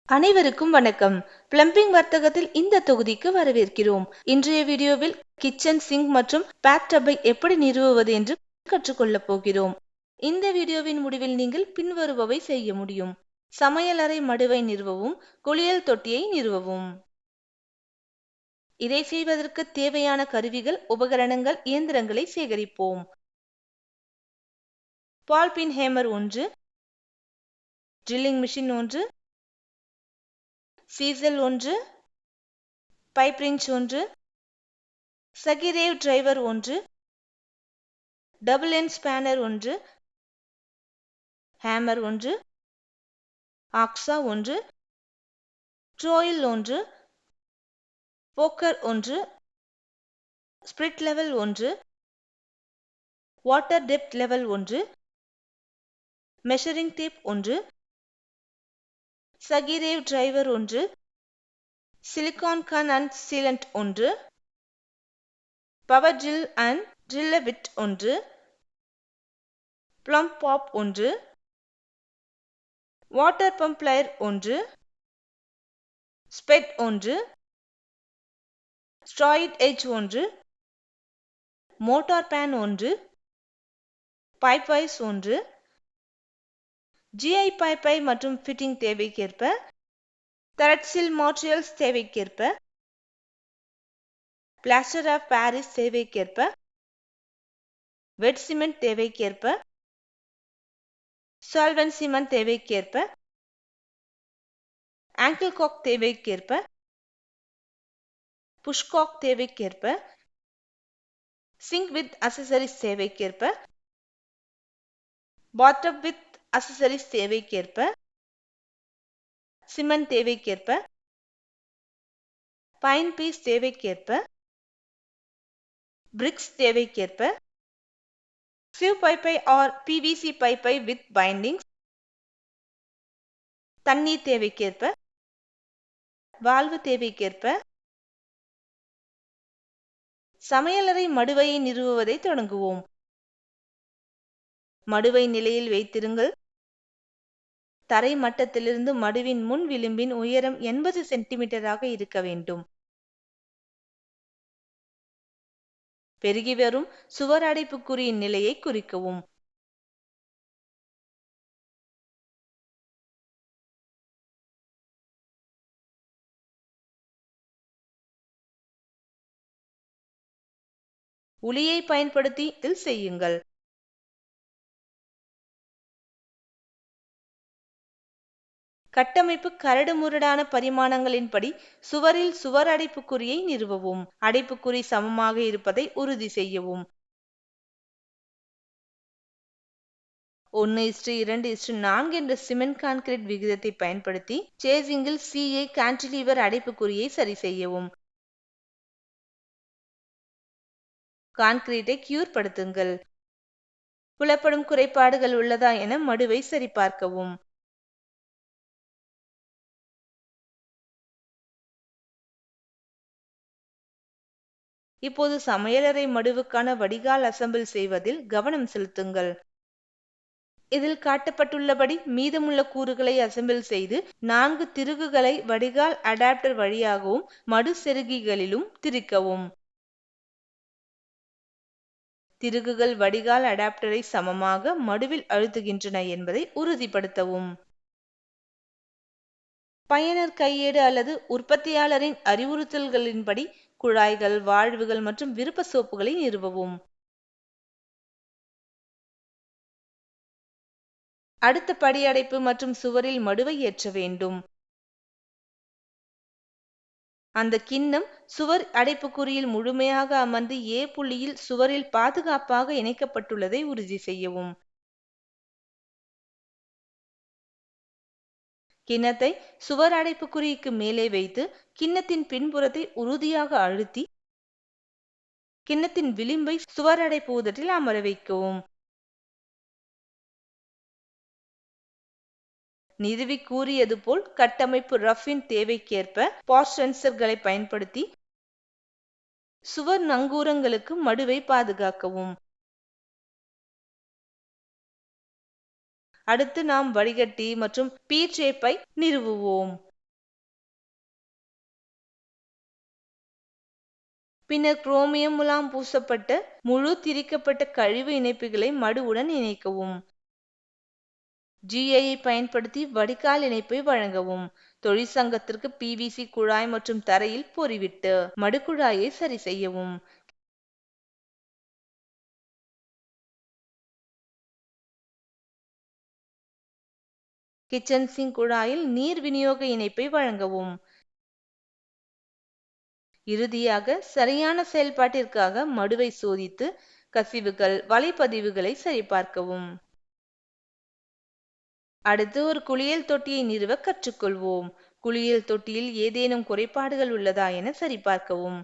அனைவருக்கும் வணக்கம். பிளம்பிங் வர்த்தகத்தில் இந்த தொகுதிக்கு வரவேற்கிறோம். இன்றைய வீடியோவில் கிச்சன் சிங்க் மற்றும் பேத்டப்பை எப்படி நிறுவுவது என்று கற்றுக்கொள்ளப் போகிறோம். இந்த வீடியோவின் முடிவில் நீங்கள் பின்வருபவை செய்ய முடியும். சமையலறை மடுவை நிறுவவும், குளியல் தொட்டியை நிறுவவும். இதை செய்வதற்கு தேவையான கருவிகள், உபகரணங்கள், இயந்திரங்களை சேகரிப்போம். Ball pein hammer 1, drilling machine 1, chisel 1, pipe wrench 1, screw driver 1, double end spanner 1, hammer 1, hacksaw 1, trowel 1, poker 1, spirit level 1, water depth level 1, measuring tape 1, screw driver 1, silicone gun and sealant 1, power drill and driller bit 1, plumb bob 1, water pump plier 1, spade 1, straight edge 1, mortar pan 1, pipe wise 1, GI பைப்பை மற்றும் fitting தேவைக்கேற்ப, த்ரெட்ஸில் மாட்ரியல்ஸ் தேவைக்கேற்ப, plaster of Paris தேவைக்கேற்ப, வெட் cement தேவைக்கேற்ப, solvent cement தேவைக்கேற்ப, angle காக் தேவைக்கேற்ப, push காக் தேவைக்கேற்ப, sink with அசசரிஸ் தேவைக்கேற்ப, பாத்டப் வித் அசசரிஸ் தேவைக்கேற்ப, சிமெண்ட் தேவைக்கேற்ப, பைன் பீஸ் தேவைக்கேற்ப, பிரிக்ஸ் தேவைக்கேற்ப, சிவ் பைப்பை ஆர் பிவிசி பைப்பை வித் பைண்டிங்ஸ், தண்ணீர் தேவைக்கேற்ப, வால்வு தேவைக்கேற்ப. சமையலறை மடுவையை நிறுவுவதை தொடங்குவோம். மடுவை நிலையில் வைத்திருங்கள். தரை மட்டத்திலிருந்து மடுவின் முன் விளிம்பின் உயரம் 80 சென்டிமீட்டராக இருக்க வேண்டும். பெருகி வரும் சுவர் அடைப்புக்குறியின் நிலையை குறிக்கவும். உளியை பயன்படுத்தி இதில் செய்யுங்கள். கட்டமைப்பு கரடுமுரடான பரிமாணங்களின்படி சுவரில் சுவர் அடைப்புக்குறியை நிறுவவும். அடைப்புக்குறி சமமாக இருப்பதை உறுதி செய்யவும். 1:2:4 என்ற சிமெண்ட் கான்கிரீட் விகிதத்தை பயன்படுத்தி சேசிங்கில் சிஏ கான்டிலீவர் அடைப்புக்குறியை சரி செய்யவும். கான்கிரீட்டை கியூர் படுத்துங்கள். புலப்படும் குறைபாடுகள் உள்ளதா என மடுவை சரிபார்க்கவும். இப்போது சமையலறை மடுவுக்கான வடிகால் அசெம்பிள் செய்வதில் கவனம் செலுத்துங்கள். இதில் காட்டப்பட்டுள்ளபடி மீதமுள்ள கூறுகளை அசெம்பிள் செய்து 4 திருகுகளை வடிகால் அடாப்டர் வழியாகவும் மடு செருகிகளிலும் திரிக்கவும். திருகுகள் வடிகால் அடாப்டரை சமமாக மடுவில் அழுத்துகின்றன என்பதை உறுதிப்படுத்தவும். பயனர் கையேடு அல்லது உற்பத்தியாளரின் அறிவுறுத்தல்களின்படி குழாய்கள், வால்வுகள் மற்றும் விருப்ப சோப்புகளை நிறுவவும். அடுத்த படி அடைப்பு மற்றும் சுவரில் மடுவை ஏற்ற வேண்டும். அந்த கிண்ணம் சுவர் அடைப்புக்குறியில் முழுமையாக அமர்ந்து ஏ புள்ளியில் சுவரில் பாதுகாப்பாக இணைக்கப்பட்டுள்ளதை உறுதி செய்யவும். கிண்ணத்தை சுவர் அடைப்புக்குறிக்கு மேலே வைத்து கிண்ணத்தின் பின்புறத்தை உறுதியாக அழுத்தி கிண்ணத்தின் விளிம்பை சுவர் அடைப்பு உதட்டில் அமர வைக்கவும். நிறுவி கூறியது போல் கட்டமைப்பு ரஃபின் தேவைக்கேற்ப பாஸ் சென்சர்களை பயன்படுத்தி சுவர் நங்கூரங்களுக்கு மடுவை பாதுகாக்கவும். அடுத்து நாம் வடிகட்டி மற்றும் பீர் ஷேப்பை நிறுவுவோம். பின்னர் குரோமியம் முலாம் பூசப்பட்ட முழு திரிக்கப்பட்ட கழிவு இணைப்புகளை மடுவுடன் இணைக்கவும். GIயை பயன்படுத்தி வடிகால் இணைப்பை வழங்கவும். தொழிற்சங்கத்திற்கு PVC குழாய் மற்றும் தரையில் பொறிவிட்டு மடுக்குழாயை சரி செய்யவும். கிச்சன் சிங்க் குழாயில் நீர் விநியோக இணைப்பை வழங்கவும். இறுதியாக சரியான செயல்பாட்டிற்காக மடுவை சோதித்து கசிவுகள், வலைப்பதிவுகளை சரிபார்க்கவும். அடுத்து ஒரு குளியல் தொட்டியை நிறுவ கற்றுக்கொள்வோம். குளியல் தொட்டியில் ஏதேனும் குறைபாடுகள் உள்ளதா என சரிபார்க்கவும்.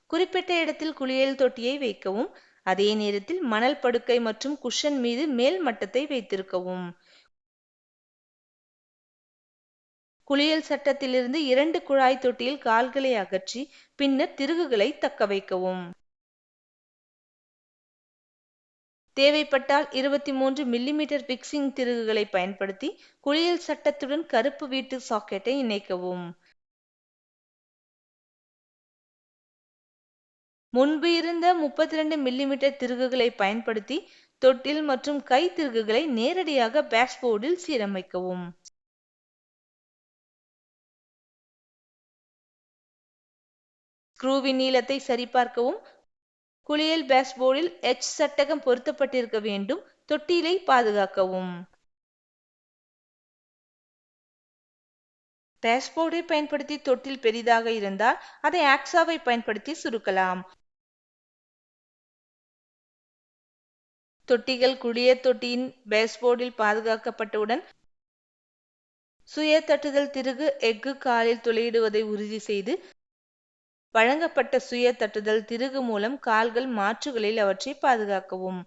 குறிப்பிட்ட இடத்தில் குளியல் தொட்டியை வைக்கவும். அதே நேரத்தில் மணல் படுக்கை மற்றும் குஷன் மீது மேல் மட்டத்தை வைத்திருக்கவும். குளியல் சட்டத்திலிருந்து 2 குழாய் தொட்டியில் கால்களை அகற்றி பின்னர் திருகுகளை தக்க வைக்கவும். தேவைப்பட்டால் 23 மில்லிமீட்டர் பிக்சிங் திருகுகளை பயன்படுத்தி குளியல் சட்டத்துடன் கருப்பு வீட்டு சாக்கெட்டை இணைக்கவும். முன்பு இருந்த 32 மில்லிமீட்டர் திருகுகளை பயன்படுத்தி தொட்டில் மற்றும் கை திருகுகளை நேரடியாக பேஷ்போர்டில் சீரமைக்கவும். ஸ்க்ரூவின் நீளத்தை சரிபார்க்கவும். குளியல் பேஷ்போர்டில் H சட்டகம் பொருத்தப்பட்டிருக்க வேண்டும். தொட்டிலை பாதுகாக்கவும். டேஷ்போர்டை பயன்படுத்தி தொட்டில் பெரிதாக இருந்தால் அதை ஆக்சாவை பயன்படுத்தி சுருக்கலாம். தொட்டிகள் குளியல் தொட்டியின் பேஷ்போர்டில் பாதுகாக்கப்பட்டவுடன் சுய தட்டுதல் திருகு எஃகு காலில் துளையிடுவதை உறுதி செய்து வழங்கப்பட்ட சுய தட்டுதல் திருகு மூலம் கால்கள் மாற்றுகளில் அவற்றை பாதுகாக்கவும்.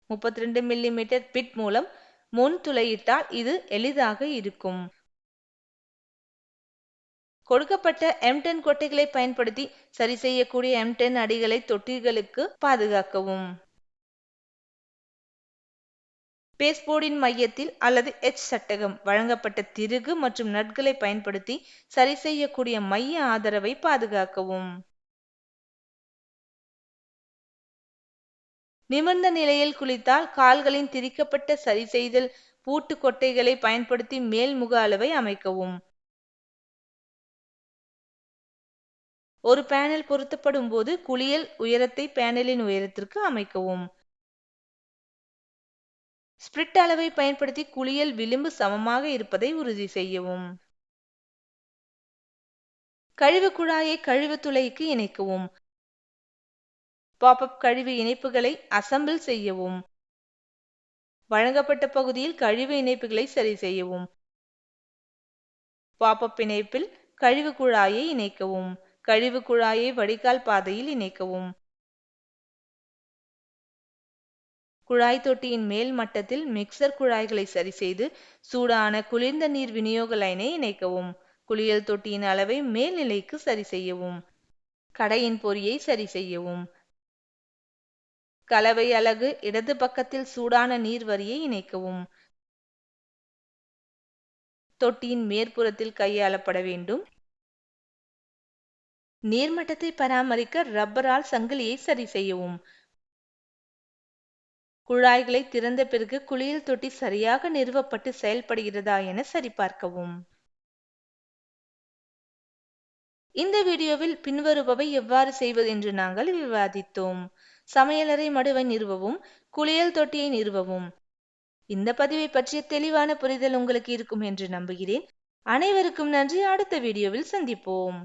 32 மில்லிமீட்டர் பிட் மூலம் முன் துளையிட்டால் இது எளிதாக இருக்கும். கொடுக்கப்பட்ட M10 கொட்டைகளை பயன்படுத்தி சரி செய்யக்கூடிய M10 அடிகளை தொட்டிகளுக்கு பாதுகாக்கவும். பேஸ்போர்டின் மையத்தில் அல்லது H சட்டகம் வழங்கப்பட்ட திருகு மற்றும் நட்களை பயன்படுத்தி சரி செய்யக்கூடிய மைய ஆதரவை பாதுகாக்கவும். நிமிர்ந்த நிலையில் குளித்தால் கால்களின் திரிக்கப்பட்ட சரி செய்தல் பூட்டு கொட்டைகளை பயன்படுத்தி மேல் முக அளவை அமைக்கவும். ஒரு பேனல் பொருத்தப்படும் போது குளியல் உயரத்தை பேனலின் உயரத்திற்கு அமைக்கவும். ஸ்பிரிட் அளவை பயன்படுத்தி குளியல் விளிம்பு சமமாக இருப்பதை உறுதி செய்யவும். கழிவு குழாயை கழிவு துளைக்கு இணைக்கவும். பாப்அப் கழிவு இணைப்புகளை அசெம்பிள் செய்யவும். வழங்கப்பட்ட பகுதியில் கழிவு இணைப்புகளை சரி செய்யவும். பாப்அப் இணைப்பில் கழிவு குழாயை இணைக்கவும். கழிவு குழாயை வடிகால் பாதையில் இணைக்கவும். குழாய் தொட்டியின் மேல் மட்டத்தில் மிக்சர் குழாய்களை சரி செய்து சூடான குளிர்ந்த நீர் விநியோக லைனை இணைக்கவும். குளியல் தொட்டியின் அளவை மேல்நிலைக்கு சரி செய்யவும். கடையின் பொறியை சரி செய்யவும். கலவை அலகு இடது பக்கத்தில் சூடான நீர் வரியை இணைக்கவும். தொட்டியின் மேற்புறத்தில் கையாளப்பட வேண்டும். நீர்மட்டத்தை பராமரிக்க ரப்பரால் சங்கிலியை சரி செய்யவும். குழாய்களை திறந்த பிறகு குளியல் தொட்டி சரியாக நிறுவப்பட்டு செயல்படுகிறதா என சரிபார்க்கவும். இந்த வீடியோவில் பின்வருபவை எவ்வாறு செய்வது என்று நாங்கள் விவாதித்தோம். சமையலறை மடுவை நிறுவவும், குளியல் தொட்டியை நிறுவவும். இந்த பதிவை பற்றிய தெளிவான புரிதல் உங்களுக்கு இருக்கும் என்று நம்புகிறேன். அனைவருக்கும் நன்றி. அடுத்த வீடியோவில் சந்திப்போம்.